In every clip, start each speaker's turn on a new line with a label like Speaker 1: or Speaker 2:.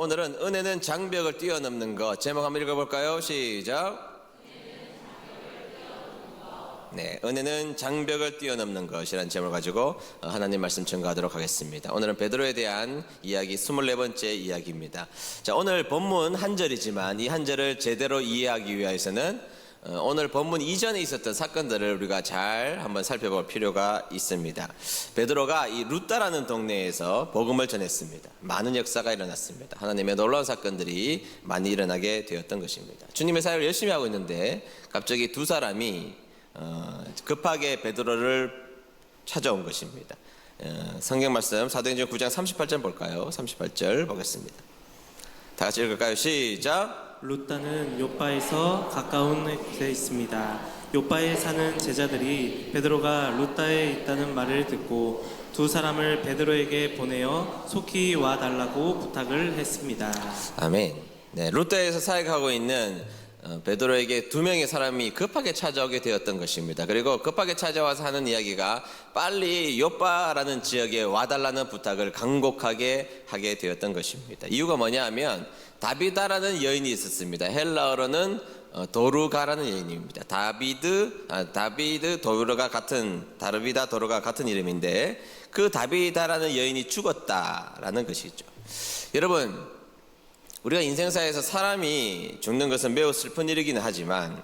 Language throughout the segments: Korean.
Speaker 1: 오늘은 은혜는 장벽을 뛰어넘는 것. 제목 한번 읽어볼까요? 시작. 네, 은혜는 장벽을 뛰어넘는 것이라는 제목을 가지고 하나님 말씀 전가하도록 하겠습니다. 오늘은 베드로에 대한 이야기 24번째 이야기입니다. 자, 오늘 본문 한 절이지만 이 한 절을 제대로 이해하기 위해서는 오늘 본문 이전에 있었던 사건들을 우리가 잘 한번 살펴볼 필요가 있습니다. 베드로가 이 루다라는 동네에서 복음을 전했습니다. 많은 역사가 일어났습니다. 하나님의 놀라운 사건들이 많이 일어나게 되었던 것입니다. 주님의 사역을 열심히 하고 있는데 갑자기 두 사람이 급하게 베드로를 찾아온 것입니다. 성경 말씀 사도행전 9장 38절 볼까요? 38절 보겠습니다. 다 같이 읽을까요? 시작.
Speaker 2: 루다는 욥바에서 가까운 곳에 있습니다. 욥바에 사는 제자들이 베드로가 루다에 있다는 말을 듣고 두 사람을 베드로에게 보내어 속히 와달라고 부탁을 했습니다.
Speaker 1: 아멘. 네, 루다에서 사역하고 있는 베드로에게 두 명의 사람이 급하게 찾아오게 되었던 것입니다. 그리고 급하게 찾아와서 하는 이야기가 빨리 욥바라는 지역에 와달라는 부탁을 간곡하게 하게 되었던 것입니다. 이유가 뭐냐 하면 다비다라는 여인이 있었습니다. 헬라어로는 도르가라는 여인입니다. 다비드 도르가 같은 다르비다 도르가 같은 이름인데 그 다비다라는 여인이 죽었다라는 것이죠. 여러분, 우리가 인생사에서 사람이 죽는 것은 매우 슬픈 일이기는 하지만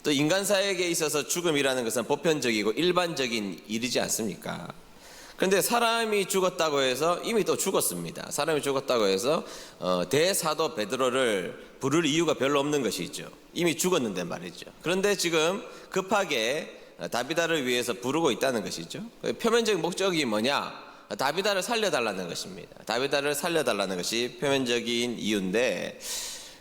Speaker 1: 또 인간사에게 있어서 죽음이라는 것은 보편적이고 일반적인 일이지 않습니까? 그런데 사람이 죽었다고 해서 이미 또 죽었습니다. 사람이 죽었다고 해서 대사도 베드로를 부를 이유가 별로 없는 것이죠. 이미 죽었는데 말이죠. 그런데 지금 급하게 다비다를 위해서 부르고 있다는 것이죠. 표면적인 목적이 뭐냐? 다비다를 살려달라는 것입니다. 다비다를 살려달라는 것이 표면적인 이유인데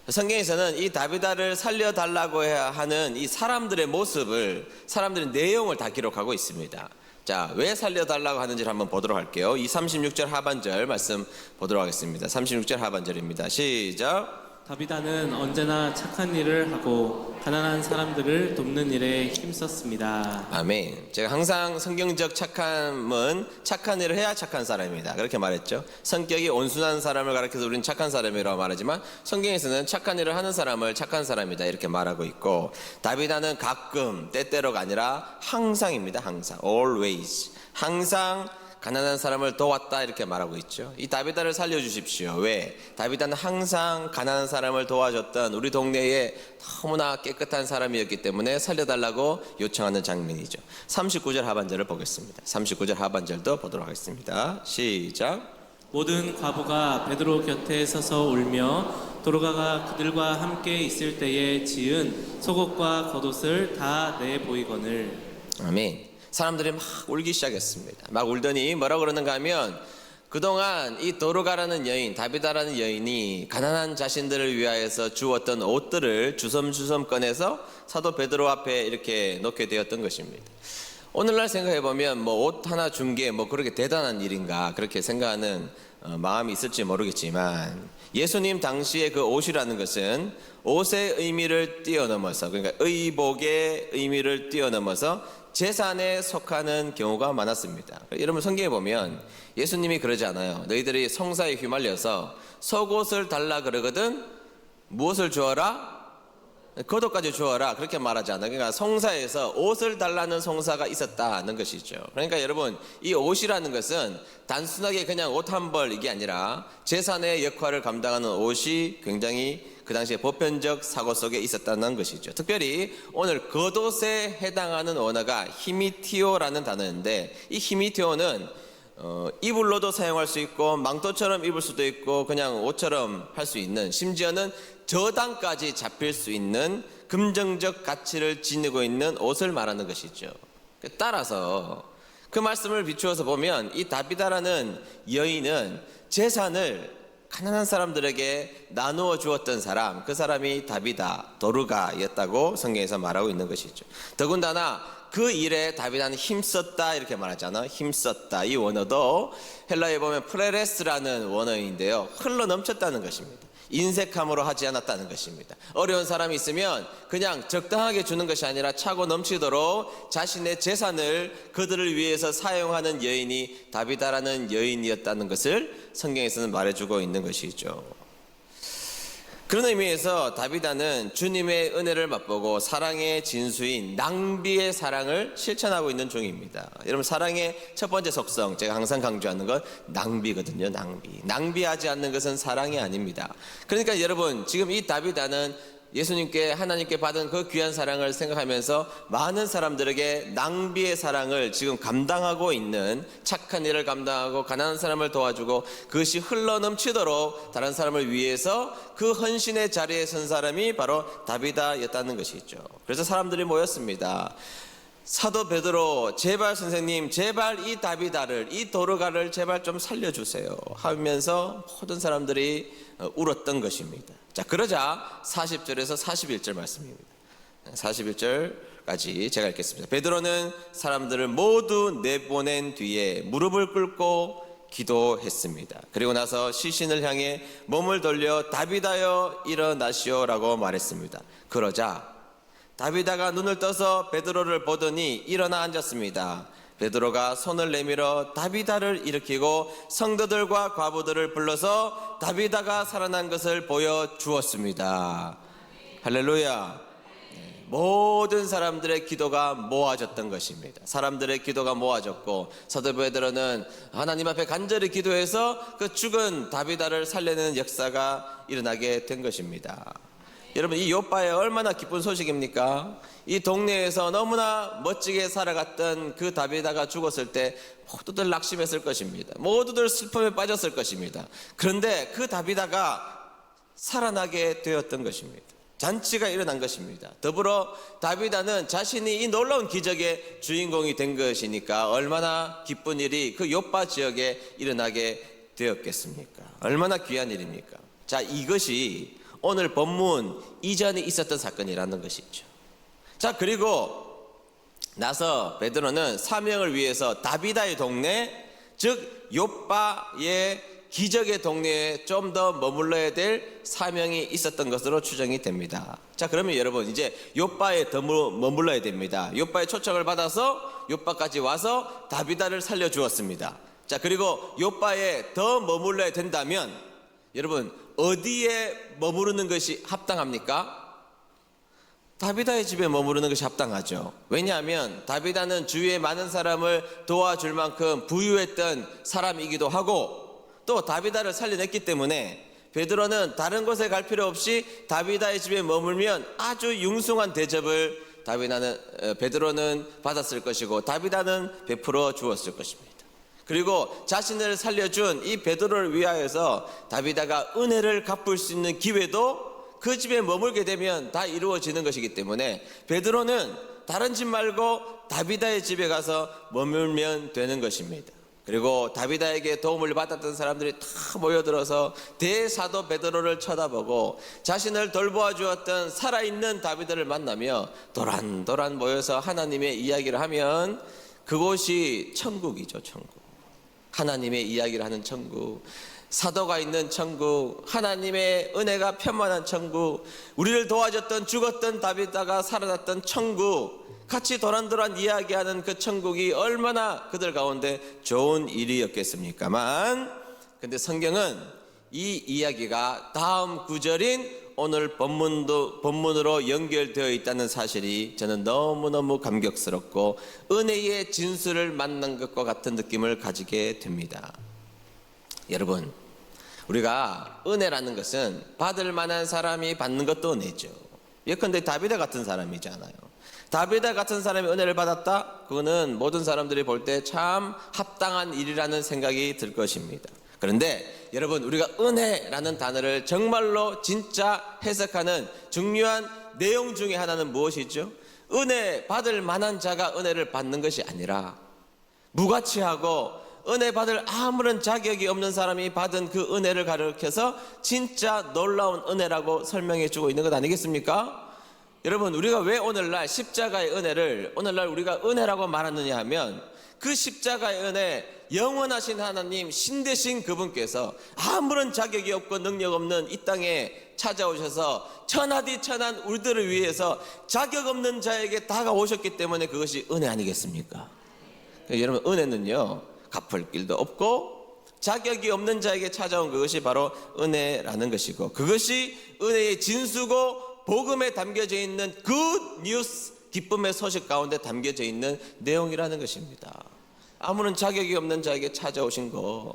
Speaker 1: 성경에서는 이 다비다를 살려달라고 하는 이 사람들의 모습을, 사람들의 내용을 다 기록하고 있습니다. 자, 왜 살려달라고 하는지를 한번 보도록 할게요. 이 36절 하반절 말씀 보도록 하겠습니다. 36절 하반절입니다. 시작.
Speaker 2: 다비다는 언제나 착한 일을 하고 가난한 사람들을 돕는 일에 힘썼습니다.
Speaker 1: 아멘. 제가 항상 성경적 착함은 착한 일을 해야 착한 사람입니다. 그렇게 말했죠. 성격이 온순한 사람을 가리켜서 우리는 착한 사람이라고 말하지만 성경에서는 착한 일을 하는 사람을 착한 사람이다 이렇게 말하고 있고, 다비다는 가끔, 때때로가 아니라 항상입니다. 항상. always. 항상 가난한 사람을 도왔다 이렇게 말하고 있죠. 이 다비다를 살려주십시오. 왜? 다비다는 항상 가난한 사람을 도와줬던 우리 동네에 너무나 깨끗한 사람이었기 때문에 살려달라고 요청하는 장면이죠. 39절 하반절을 보겠습니다. 39절 하반절도 보도록 하겠습니다. 시작.
Speaker 2: 모든 과부가 베드로 곁에 서서 울며 도르가가 그들과 함께 있을 때에 지은 속옷과 겉옷을 다 내보이거늘.
Speaker 1: 아멘. 사람들이 막 울기 시작했습니다. 막 울더니 뭐라고 그러는가 하면 그동안 이 도르가라는 여인, 다비다라는 여인이 가난한 자신들을 위하여서 주었던 옷들을 주섬주섬 꺼내서 사도 베드로 앞에 이렇게 놓게 되었던 것입니다. 오늘날 생각해보면 뭐 옷 하나 준 게 뭐 그렇게 대단한 일인가 그렇게 생각하는 마음이 있을지 모르겠지만 예수님 당시에 그 옷이라는 것은 옷의 의미를 뛰어넘어서, 그러니까 의복의 의미를 뛰어넘어서 재산에 속하는 경우가 많았습니다. 여러분 성경에 보면 예수님이 그러지 않아요. 너희들이 성사에 휘말려서 속옷을 달라 그러거든 무엇을 주어라? 겉옷까지 주어라 그렇게 말하지 않아요. 그러니까 성사에서 옷을 달라는 성사가 있었다는 것이죠. 그러니까 여러분 이 옷이라는 것은 단순하게 그냥 옷 한 벌 이게 아니라 재산의 역할을 감당하는 옷이 굉장히 그 당시에 보편적 사고 속에 있었다는 것이죠. 특별히 오늘 겉옷에 해당하는 언어가 히미티오라는 단어인데 이 히미티오는 이불로도 사용할 수 있고 망토처럼 입을 수도 있고 그냥 옷처럼 할 수 있는, 심지어는 저당까지 잡힐 수 있는 금전적 가치를 지니고 있는 옷을 말하는 것이죠. 따라서 그 말씀을 비추어서 보면 이 다비다라는 여인은 재산을 가난한 사람들에게 나누어 주었던 사람, 그 사람이 다비다, 도르가였다고 성경에서 말하고 있는 것이죠. 더군다나 그 일에 다비다는 힘썼다 이렇게 말하잖아. 힘썼다. 이 원어도 헬라어에 보면 프레레스라는 원어인데요, 흘러 넘쳤다는 것입니다. 인색함으로 하지 않았다는 것입니다. 어려운 사람이 있으면 그냥 적당하게 주는 것이 아니라 차고 넘치도록 자신의 재산을 그들을 위해서 사용하는 여인이 다비다라는 여인이었다는 것을 성경에서는 말해주고 있는 것이죠. 그런 의미에서 다비다는 주님의 은혜를 맛보고 사랑의 진수인 낭비의 사랑을 실천하고 있는 중입니다. 여러분, 사랑의 첫 번째 속성, 제가 항상 강조하는 건 낭비거든요. 낭비하지 않는 것은 사랑이 아닙니다. 그러니까 여러분, 지금 이 다비다는 예수님께, 하나님께 받은 그 귀한 사랑을 생각하면서 많은 사람들에게 낭비의 사랑을 지금 감당하고 있는, 착한 일을 감당하고 가난한 사람을 도와주고 그것이 흘러넘치도록 다른 사람을 위해서 그 헌신의 자리에 선 사람이 바로 다비다였다는 것이죠. 그래서 사람들이 모였습니다. 사도 베드로, 제발 선생님, 제발 이 다비다를, 이 도르가를 제발 좀 살려주세요 하면서 모든 사람들이 울었던 것입니다. 자, 그러자 40절에서 41절 말씀입니다. 41절까지 제가 읽겠습니다. 베드로는 사람들을 모두 내보낸 뒤에 무릎을 꿇고 기도했습니다. 그리고 나서 시신을 향해 몸을 돌려 다비다여 일어나시오라고 말했습니다. 그러자 다비다가 눈을 떠서 베드로를 보더니 일어나 앉았습니다. 베드로가 손을 내밀어 다비다를 일으키고 성도들과 과부들을 불러서 다비다가 살아난 것을 보여주었습니다. 할렐루야. 모든 사람들의 기도가 모아졌던 것입니다. 사람들의 기도가 모아졌고 사도 베드로는 하나님 앞에 간절히 기도해서 그 죽은 다비다를 살려내는 역사가 일어나게 된 것입니다. 여러분, 이 요바에 얼마나 기쁜 소식입니까? 이 동네에서 너무나 멋지게 살아갔던 그 다비다가 죽었을 때 모두들 낙심했을 것입니다. 모두들 슬픔에 빠졌을 것입니다. 그런데 그 다비다가 살아나게 되었던 것입니다. 잔치가 일어난 것입니다. 더불어 다비다는 자신이 이 놀라운 기적의 주인공이 된 것이니까 얼마나 기쁜 일이 그 요바 지역에 일어나게 되었겠습니까? 얼마나 귀한 일입니까? 자, 이것이 오늘 본문 이전에 있었던 사건이라는 것이죠. 자, 그리고 나서 베드로는 사명을 위해서 다비다의 동네, 즉 요바의 기적의 동네에 좀 더 머물러야 될 사명이 있었던 것으로 추정이 됩니다. 자, 그러면 여러분, 이제 요바에 더 머물러야 됩니다. 요바의 초청을 받아서 요바까지 와서 다비다를 살려주었습니다. 자, 그리고 요바에 더 머물러야 된다면 여러분, 어디에 머무르는 것이 합당합니까? 다비다의 집에 머무르는 것이 합당하죠. 왜냐하면 다비다는 주위에 많은 사람을 도와줄 만큼 부유했던 사람이기도 하고 또 다비다를 살려냈기 때문에 베드로는 다른 곳에 갈 필요 없이 다비다의 집에 머물면 아주 융숭한 대접을 베드로는 받았을 것이고 다비다는 베풀어 주었을 것입니다. 그리고 자신을 살려준 이 베드로를 위하여서 다비다가 은혜를 갚을 수 있는 기회도 그 집에 머물게 되면 다 이루어지는 것이기 때문에 베드로는 다른 집 말고 다비다의 집에 가서 머물면 되는 것입니다. 그리고 다비다에게 도움을 받았던 사람들이 다 모여들어서 대사도 베드로를 쳐다보고 자신을 돌보아 주었던 살아있는 다비다를 만나며 도란도란 모여서 하나님의 이야기를 하면 그곳이 천국이죠. 천국. 하나님의 이야기를 하는 천국, 사도가 있는 천국, 하나님의 은혜가 편만한 천국, 우리를 도와줬던 죽었던 다비다가 살아났던 천국, 같이 도란도란 이야기하는 그 천국이 얼마나 그들 가운데 좋은 일이었겠습니까만, 근데 성경은 이 이야기가 다음 구절인 오늘 본문으로 연결되어 있다는 사실이 저는 너무너무 감격스럽고 은혜의 진수를 만난 것과 같은 느낌을 가지게 됩니다. 여러분, 우리가 은혜라는 것은 받을 만한 사람이 받는 것도 은혜죠. 예컨대 다비다 같은 사람이잖아요. 다비다 같은 사람이 은혜를 받았다? 그거는 모든 사람들이 볼 때 참 합당한 일이라는 생각이 들 것입니다. 그런데 여러분, 우리가 은혜라는 단어를 정말로 진짜 해석하는 중요한 내용 중에 하나는 무엇이죠? 은혜 받을 만한 자가 은혜를 받는 것이 아니라 무가치하고 은혜 받을 아무런 자격이 없는 사람이 받은 그 은혜를 가리켜서 진짜 놀라운 은혜라고 설명해 주고 있는 것 아니겠습니까? 여러분, 우리가 왜 오늘날 십자가의 은혜를 오늘날 우리가 은혜라고 말하느냐 하면 그 십자가의 은혜, 영원하신 하나님, 신되신 그분께서 아무런 자격이 없고 능력 없는 이 땅에 찾아오셔서 천하디 천한 우리들을 위해서 자격 없는 자에게 다가오셨기 때문에 그것이 은혜 아니겠습니까? 여러분, 은혜는요 갚을 길도 없고 자격이 없는 자에게 찾아온 그것이 바로 은혜라는 것이고, 그것이 은혜의 진수고 복음에 담겨져 있는 굿 뉴스, 기쁨의 소식 가운데 담겨져 있는 내용이라는 것입니다. 아무런 자격이 없는 자에게 찾아오신 거,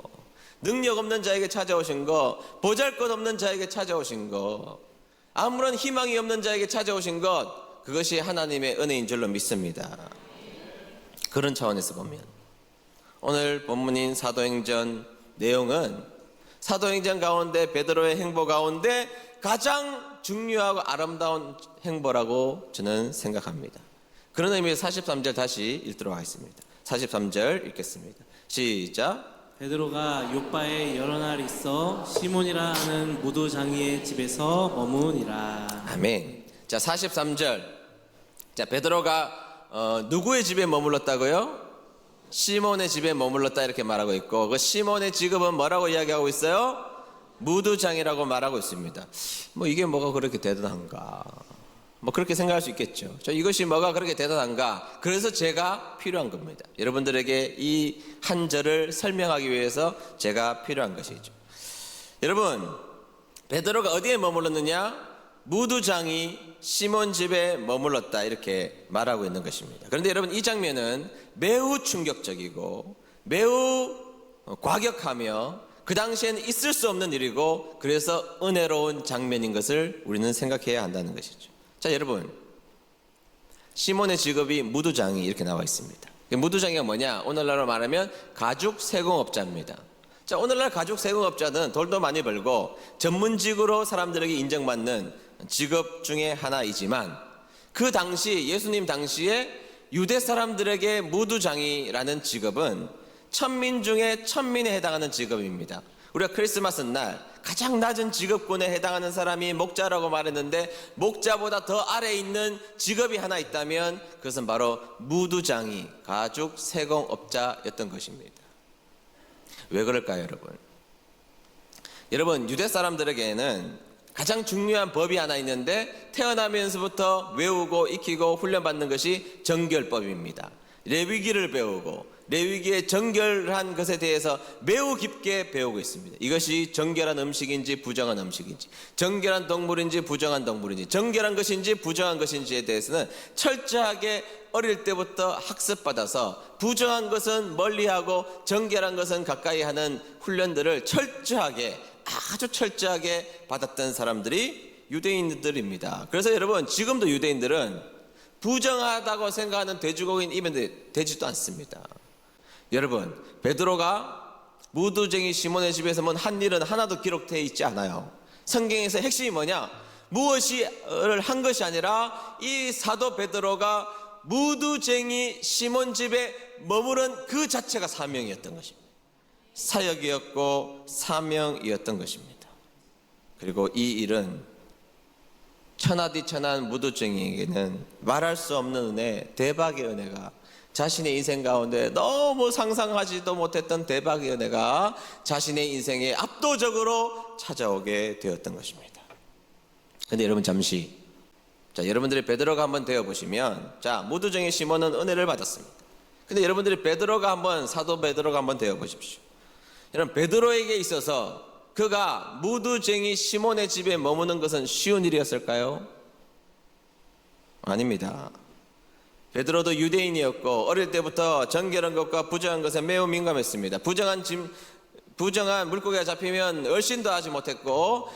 Speaker 1: 능력 없는 자에게 찾아오신 거, 보잘것없는 자에게 찾아오신 거, 아무런 희망이 없는 자에게 찾아오신 것, 그것이 하나님의 은혜인 줄로 믿습니다. 그런 차원에서 보면 오늘 본문인 사도행전 내용은 사도행전 가운데 베드로의 행보 가운데 가장 중요하고 아름다운 행보라고 저는 생각합니다. 그런 의미에서 43절 다시 읽도록 하겠습니다. 43절 읽겠습니다. 시작.
Speaker 2: 베드로가 요빠에 여러 날 있어 시몬이라 하는 무도장이의 집에서 머무니라.
Speaker 1: 아멘. 자, 43절. 자, 베드로가 누구의 집에 머물렀다고요? 시몬의 집에 머물렀다 이렇게 말하고 있고, 그 시몬의 직업은 뭐라고 이야기하고 있어요? 무두장이라고 말하고 있습니다. 뭐 이게 뭐가 그렇게 대단한가? 뭐 그렇게 생각할 수 있겠죠. 이것이 뭐가 그렇게 대단한가? 그래서 제가 필요한 겁니다. 여러분들에게 이 한 절을 설명하기 위해서 제가 필요한 것이죠. 여러분, 베드로가 어디에 머물렀느냐? 무두장이 시몬 집에 머물렀다 이렇게 말하고 있는 것입니다. 그런데 여러분, 이 장면은 매우 충격적이고 매우 과격하며 그 당시에는 있을 수 없는 일이고, 그래서 은혜로운 장면인 것을 우리는 생각해야 한다는 것이죠. 자, 여러분, 시몬의 직업이 무두장이 이렇게 나와 있습니다. 무두장이가 뭐냐? 오늘날로 말하면 가죽 세공업자입니다. 자, 오늘날 가죽 세공업자는 돈도 많이 벌고 전문직으로 사람들에게 인정받는 직업 중에 하나이지만, 그 당시 예수님 당시에 유대 사람들에게 무두장이라는 직업은 천민 중에 천민에 해당하는 직업입니다. 우리가 크리스마스 날 가장 낮은 직업군에 해당하는 사람이 목자라고 말했는데, 목자보다 더 아래에 있는 직업이 하나 있다면 그것은 바로 무두장이, 가죽 세공업자였던 것입니다. 왜 그럴까요, 여러분? 여러분, 유대 사람들에게는 가장 중요한 법이 하나 있는데, 태어나면서부터 외우고 익히고 훈련받는 것이 정결법입니다. 레위기를 배우고 레위기의 정결한 것에 대해서 매우 깊게 배우고 있습니다. 이것이 정결한 음식인지 부정한 음식인지, 정결한 동물인지 부정한 동물인지, 정결한 것인지 부정한 것인지에 대해서는 철저하게 어릴 때부터 학습받아서 부정한 것은 멀리하고 정결한 것은 가까이 하는 훈련들을 철저하게, 아주 철저하게 받았던 사람들이 유대인들입니다. 그래서 여러분, 지금도 유대인들은 부정하다고 생각하는 돼지고기는 입에 대지도 않습니다. 여러분, 베드로가 무두쟁이 시몬의 집에서 한 일은 하나도 기록되어 있지 않아요. 성경에서 핵심이 뭐냐? 무엇을 한 것이 아니라 이 사도 베드로가 무두쟁이 시몬 집에 머무른 그 자체가 사명이었던 것입니다. 사역이었고 사명이었던 것입니다. 그리고 이 일은 천하디천한 무두쟁이에게는 말할 수 없는 은혜, 대박의 은혜가, 자신의 인생 가운데 너무 상상하지도 못했던 대박의 은혜가 자신의 인생에 압도적으로 찾아오게 되었던 것입니다. 그런데 여러분, 잠시, 자, 여러분들이 베드로가 한번 되어보시면, 자, 무두쟁이 시몬은 은혜를 받았습니다. 근데 여러분들이 사도 베드로가 한번 되어보십시오. 여러분, 베드로에게 있어서 그가 무두쟁이 시몬의 집에 머무는 것은 쉬운 일이었을까요? 아닙니다. 베드로도 유대인이었고 어릴 때부터 정결한 것과 부정한 것에 매우 민감했습니다. 부정한 물고기가 잡히면 얼씬도 하지 못했고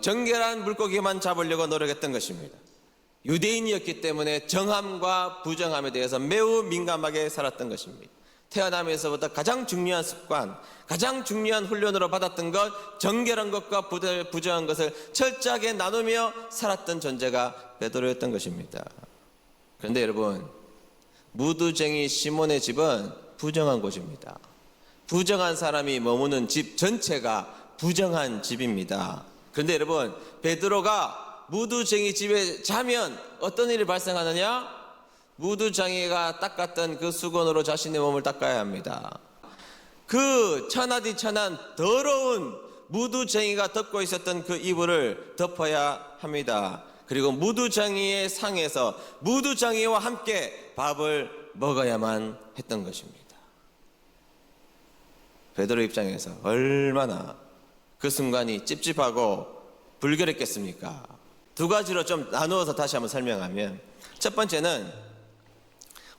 Speaker 1: 정결한 물고기만 잡으려고 노력했던 것입니다. 유대인이었기 때문에 정함과 부정함에 대해서 매우 민감하게 살았던 것입니다. 태어나면서부터 가장 중요한 습관, 가장 중요한 훈련으로 받았던 것, 정결한 것과 부정한 것을 철저하게 나누며 살았던 존재가 베드로였던 것입니다. 그런데 여러분, 무두쟁이 시몬의 집은 부정한 곳입니다. 부정한 사람이 머무는 집 전체가 부정한 집입니다. 그런데 여러분, 베드로가 무두쟁이 집에 자면 어떤 일이 발생하느냐? 무두장이가 닦았던 그 수건으로 자신의 몸을 닦아야 합니다. 그 천하디천한 더러운 무두쟁이가 덮고 있었던 그 이불을 덮어야 합니다. 그리고 무두장이의 상에서 무두장이와 함께 밥을 먹어야만 했던 것입니다. 베드로 입장에서 얼마나 그 순간이 찝찝하고 불결했겠습니까? 두 가지로 좀 나누어서 다시 한번 설명하면, 첫 번째는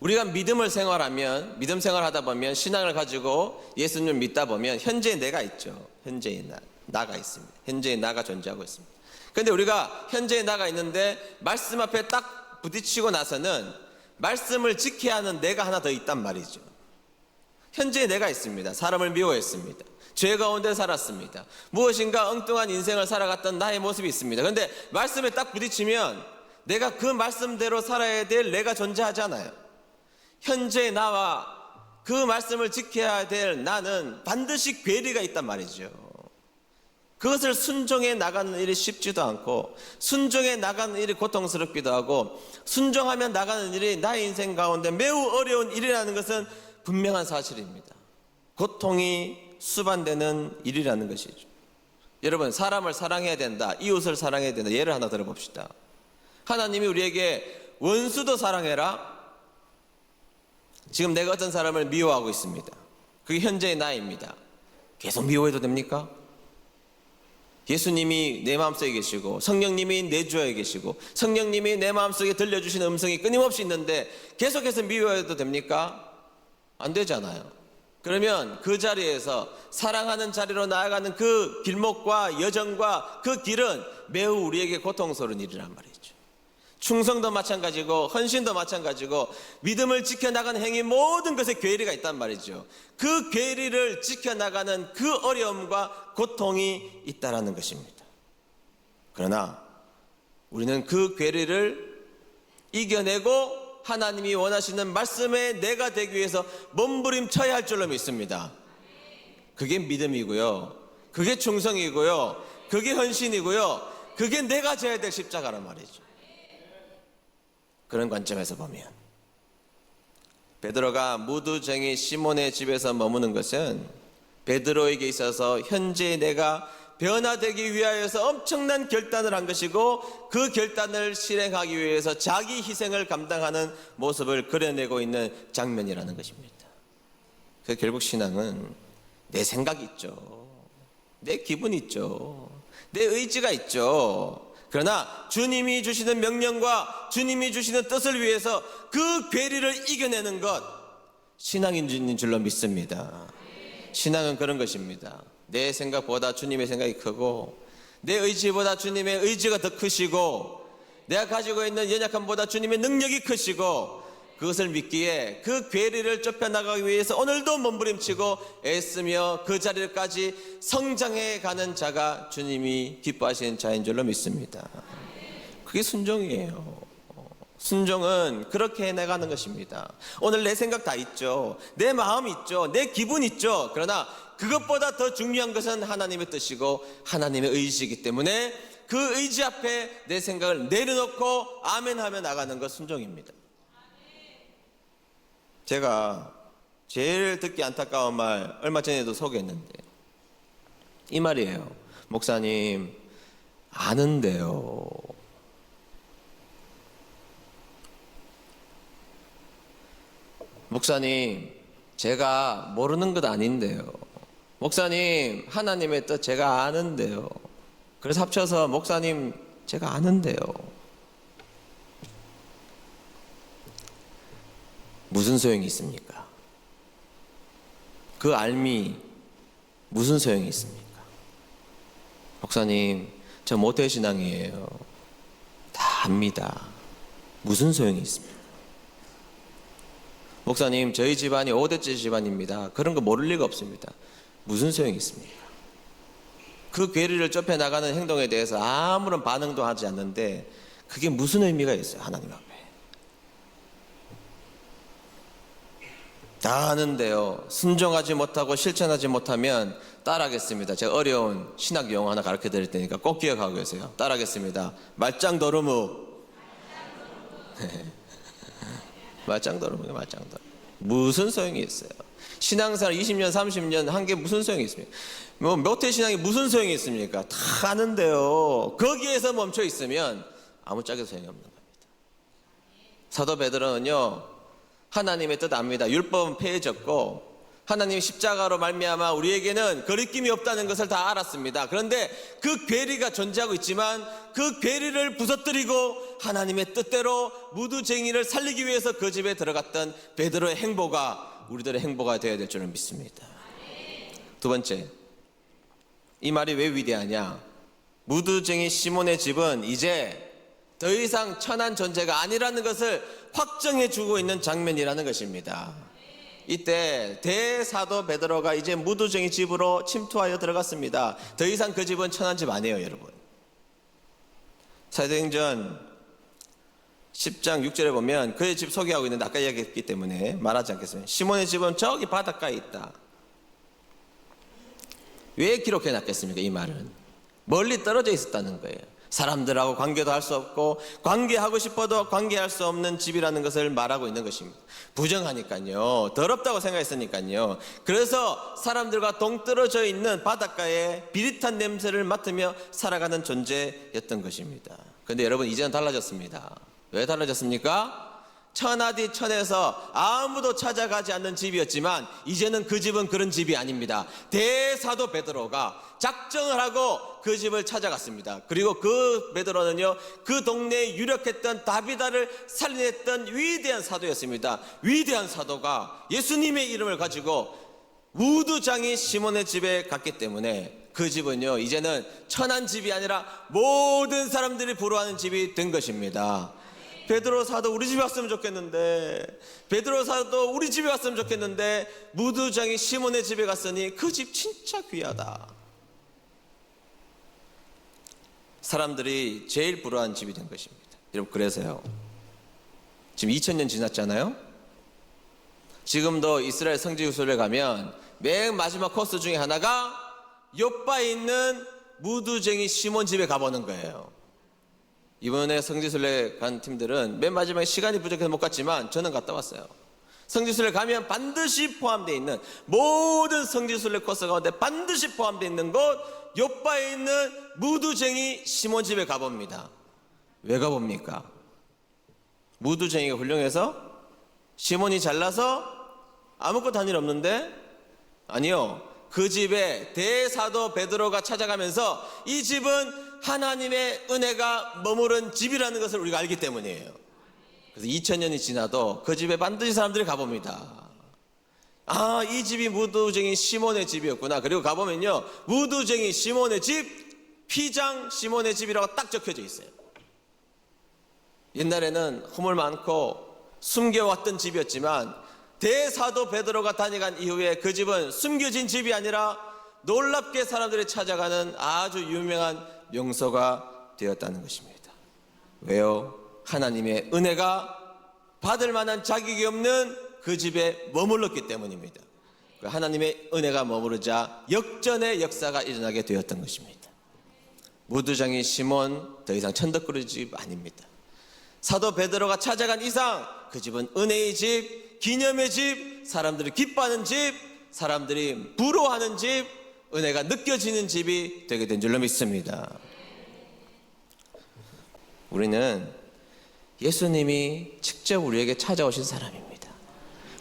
Speaker 1: 우리가 믿음 생활하다 보면, 신앙을 가지고 예수님을 믿다 보면 현재의 내가 있죠. 현재의 나가 있습니다. 현재의 나가 존재하고 있습니다. 그런데 우리가 현재의 나가 있는데 말씀 앞에 딱 부딪히고 나서는 말씀을 지켜야 하는 내가 하나 더 있단 말이죠. 현재의 내가 있습니다. 사람을 미워했습니다. 죄 가운데 살았습니다. 무엇인가 엉뚱한 인생을 살아갔던 나의 모습이 있습니다. 그런데 말씀에 딱 부딪히면 내가 그 말씀대로 살아야 될 내가 존재하잖아요. 현재의 나와 그 말씀을 지켜야 될 나는 반드시 괴리가 있단 말이죠. 그것을 순종해 나가는 일이 쉽지도 않고, 순종해 나가는 일이 고통스럽기도 하고, 순종하며 나가는 일이 나의 인생 가운데 매우 어려운 일이라는 것은 분명한 사실입니다. 고통이 수반되는 일이라는 것이죠. 여러분, 사람을 사랑해야 된다, 이웃을 사랑해야 된다. 예를 하나 들어봅시다. 하나님이 우리에게 원수도 사랑해라. 지금 내가 어떤 사람을 미워하고 있습니다. 그게 현재의 나입니다. 계속 미워해도 됩니까? 예수님이 내 마음속에 계시고 성령님이 내 주에 계시고 성령님이 내 마음속에 들려주시는 음성이 끊임없이 있는데 계속해서 미워해도 됩니까? 안 되잖아요. 그러면 그 자리에서 사랑하는 자리로 나아가는 그 길목과 여정과 그 길은 매우 우리에게 고통스러운 일이란 말이죠. 충성도 마찬가지고 헌신도 마찬가지고 믿음을 지켜나가는 행위 모든 것에 괴리가 있단 말이죠. 그 괴리를 지켜나가는 그 어려움과 고통이 있다라는 것입니다. 그러나 우리는 그 괴리를 이겨내고 하나님이 원하시는 말씀의 내가 되기 위해서 몸부림쳐야 할 줄로 믿습니다. 그게 믿음이고요, 그게 충성이고요, 그게 헌신이고요, 그게 내가 져야 될 십자가란 말이죠. 그런 관점에서 보면 베드로가 무두쟁이 시몬의 집에서 머무는 것은 베드로에게 있어서 현재의 내가 변화되기 위하여서 엄청난 결단을 한 것이고, 그 결단을 실행하기 위해서 자기 희생을 감당하는 모습을 그려내고 있는 장면이라는 것입니다. 그 결국 신앙은 내 생각이 있죠, 내 기분이 있죠, 내 의지가 있죠. 그러나 주님이 주시는 명령과 주님이 주시는 뜻을 위해서 그 괴리를 이겨내는 것, 신앙인 줄로 믿습니다. 신앙은 그런 것입니다. 내 생각보다 주님의 생각이 크고, 내 의지보다 주님의 의지가 더 크시고, 내가 가지고 있는 연약함보다 주님의 능력이 크시고, 그것을 믿기에 그 괴리를 좁혀나가기 위해서 오늘도 몸부림치고 애쓰며 그 자리까지 성장해 가는 자가 주님이 기뻐하시는 자인 줄로 믿습니다. 그게 순종이에요. 순종은 그렇게 해나가는 것입니다. 오늘 내 생각 다 있죠, 내 마음 있죠, 내 기분 있죠. 그러나 그것보다 더 중요한 것은 하나님의 뜻이고 하나님의 의지이기 때문에 그 의지 앞에 내 생각을 내려놓고 아멘하며 나가는 것, 순종입니다. 제가 제일 듣기 안타까운 말 얼마 전에도 소개했는데 이 말이에요. 목사님, 아는데요. 목사님, 제가 모르는 것 아닌데요. 목사님, 하나님의 뜻 제가 아는데요. 그래서 합쳐서 목사님, 제가 아는데요. 무슨 소용이 있습니까? 그 알미 무슨 소용이 있습니까? 목사님, 저 모태신앙이에요. 다 압니다. 무슨 소용이 있습니까? 목사님, 저희 집안이 5대째 집안입니다. 그런 거 모를 리가 없습니다. 무슨 소용이 있습니까? 그 괴리를 좁혀나가는 행동에 대해서 아무런 반응도 하지 않는데 그게 무슨 의미가 있어요? 하나님 앞에. 다 아는데요, 순종하지 못하고 실천하지 못하면 따라하겠습니다. 제가 어려운 신학 용어 하나 가르쳐 드릴 테니까 꼭 기억하고 계세요. 따라하겠습니다. 말짱도르무. 말짱도르무. 무슨 소용이 있어요? 신앙생활 20년 30년 한 게 무슨 소용이 있습니까? 뭐 모태신앙이 무슨 소용이 있습니까? 다 아는데요, 거기에서 멈춰 있으면 아무짝에도 소용이 없는 겁니다. 사도 베드로는요, 하나님의 뜻 압니다. 율법은 폐해졌고 하나님 십자가로 말미암아 우리에게는 거리낌이 없다는 것을 다 알았습니다. 그런데 그 괴리가 존재하고 있지만 그 괴리를 부서뜨리고 하나님의 뜻대로 무두쟁이를 살리기 위해서 그 집에 들어갔던 베드로의 행보가 우리들의 행보가 되어야 될 줄을 믿습니다. 두 번째, 이 말이 왜 위대하냐? 무두쟁이 시몬의 집은 이제 더 이상 천한 존재가 아니라는 것을 확정해 주고 있는 장면이라는 것입니다. 이때 대사도 베드로가 이제 무두쟁이 집으로 침투하여 들어갔습니다. 더 이상 그 집은 천한 집 아니에요, 여러분. 사도행전 10장 6절에 보면 그의 집 소개하고 있는데 아까 이야기했기 때문에 말하지 않겠습니다. 시몬의 집은 저기 바닷가에 있다. 왜 기록해 놨겠습니까? 이 말은 멀리 떨어져 있었다는 거예요. 사람들하고 관계도 할 수 없고 관계하고 싶어도 관계할 수 없는 집이라는 것을 말하고 있는 것입니다. 부정하니까요, 더럽다고 생각했으니까요. 그래서 사람들과 동떨어져 있는 바닷가에 비릿한 냄새를 맡으며 살아가는 존재였던 것입니다. 그런데 여러분, 이제는 달라졌습니다. 왜 달라졌습니까? 천하디 천에서 아무도 찾아가지 않는 집이었지만 이제는 그 집은 그런 집이 아닙니다. 대사도 베드로가 작정을 하고 그 집을 찾아갔습니다. 그리고 그 베드로는요, 그 동네에 유력했던 다비다를 살인했던 위대한 사도였습니다. 위대한 사도가 예수님의 이름을 가지고 무두장이 시몬의 집에 갔기 때문에 그 집은요, 이제는 천한 집이 아니라 모든 사람들이 부러워하는 집이 된 것입니다. 베드로 사도 우리 집에 왔으면 좋겠는데, 베드로 사도 우리 집에 왔으면 좋겠는데 무두장이 시몬의 집에 갔으니 그 집 진짜 귀하다. 사람들이 제일 부러워하는 집이 된 것입니다. 여러분, 그래서요, 지금 2000년 지났잖아요. 지금도 이스라엘 성지순례 가면 맨 마지막 코스 중에 하나가 요바에 있는 무두쟁이 시몬 집에 가보는 거예요. 이번에 성지순례 간 팀들은 맨 마지막에 시간이 부족해서 못 갔지만 저는 갔다 왔어요. 성지순례 가면 반드시 포함되어 있는, 모든 성지순례 코스 가운데 반드시 포함되어 있는 곳, 요바에 있는 무두쟁이 시몬 집에 가봅니다. 왜 가봅니까? 무두쟁이가 훌륭해서? 시몬이 잘나서? 아무것도 한 일 없는데? 아니요, 그 집에 대사도 베드로가 찾아가면서 이 집은 하나님의 은혜가 머무른 집이라는 것을 우리가 알기 때문이에요. 그래서 2000년이 지나도 그 집에 반드시 사람들이 가봅니다. 아, 이 집이 무두쟁이 시몬의 집이었구나. 그리고 가보면요, 무두쟁이 시몬의 집, 피장 시몬의 집이라고 딱 적혀져 있어요. 옛날에는 허물 많고 숨겨왔던 집이었지만 대사도 베드로가 다녀간 이후에 그 집은 숨겨진 집이 아니라 놀랍게 사람들이 찾아가는 아주 유명한 명소가 되었다는 것입니다. 왜요? 하나님의 은혜가 받을 만한 자격이 없는 그 집에 머물렀기 때문입니다. 하나님의 은혜가 머무르자 역전의 역사가 일어나게 되었던 것입니다. 무두장이 시몬, 더 이상 천덕꾸러기 집 아닙니다. 사도 베드로가 찾아간 이상 그 집은 은혜의 집, 기념의 집, 사람들이 기뻐하는 집, 사람들이 부러워하는 집, 은혜가 느껴지는 집이 되게 된 줄로 믿습니다. 우리는 예수님이 직접 우리에게 찾아오신 사람입니다.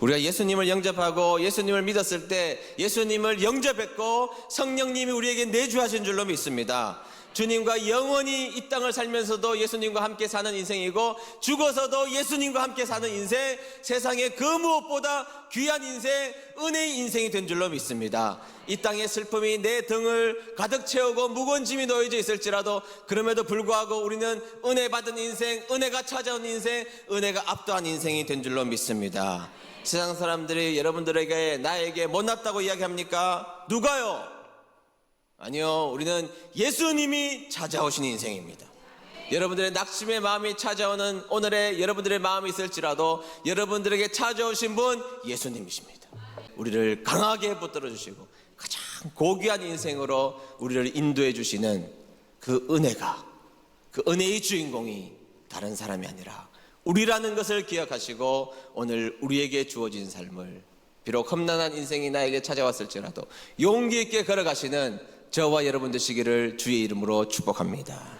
Speaker 1: 우리가 예수님을 영접하고 예수님을 믿었을 때 예수님을 영접했고 성령님이 우리에게 내주하신 줄로 믿습니다. 주님과 영원히 이 땅을 살면서도 예수님과 함께 사는 인생이고 죽어서도 예수님과 함께 사는 인생, 세상의 그 무엇보다 귀한 인생, 은혜의 인생이 된 줄로 믿습니다. 이 땅의 슬픔이 내 등을 가득 채우고 무거운 짐이 놓여져 있을지라도 그럼에도 불구하고 우리는 은혜 받은 인생, 은혜가 찾아온 인생, 은혜가 압도한 인생이 된 줄로 믿습니다. 세상 사람들이 여러분들에게 나에게 못났다고 이야기합니까? 누가요? 아니요, 우리는 예수님이 찾아오신 인생입니다. 여러분들의 낙심의 마음이 찾아오는 오늘의 여러분들의 마음이 있을지라도 여러분들에게 찾아오신 분 예수님이십니다. 우리를 강하게 붙들어 주시고 가장 고귀한 인생으로 우리를 인도해 주시는 그 은혜가, 그 은혜의 주인공이 다른 사람이 아니라 우리라는 것을 기억하시고 오늘 우리에게 주어진 삶을, 비록 험난한 인생이 나에게 찾아왔을지라도 용기 있게 걸어가시는 저와 여러분 되시기를 주의 이름으로 축복합니다.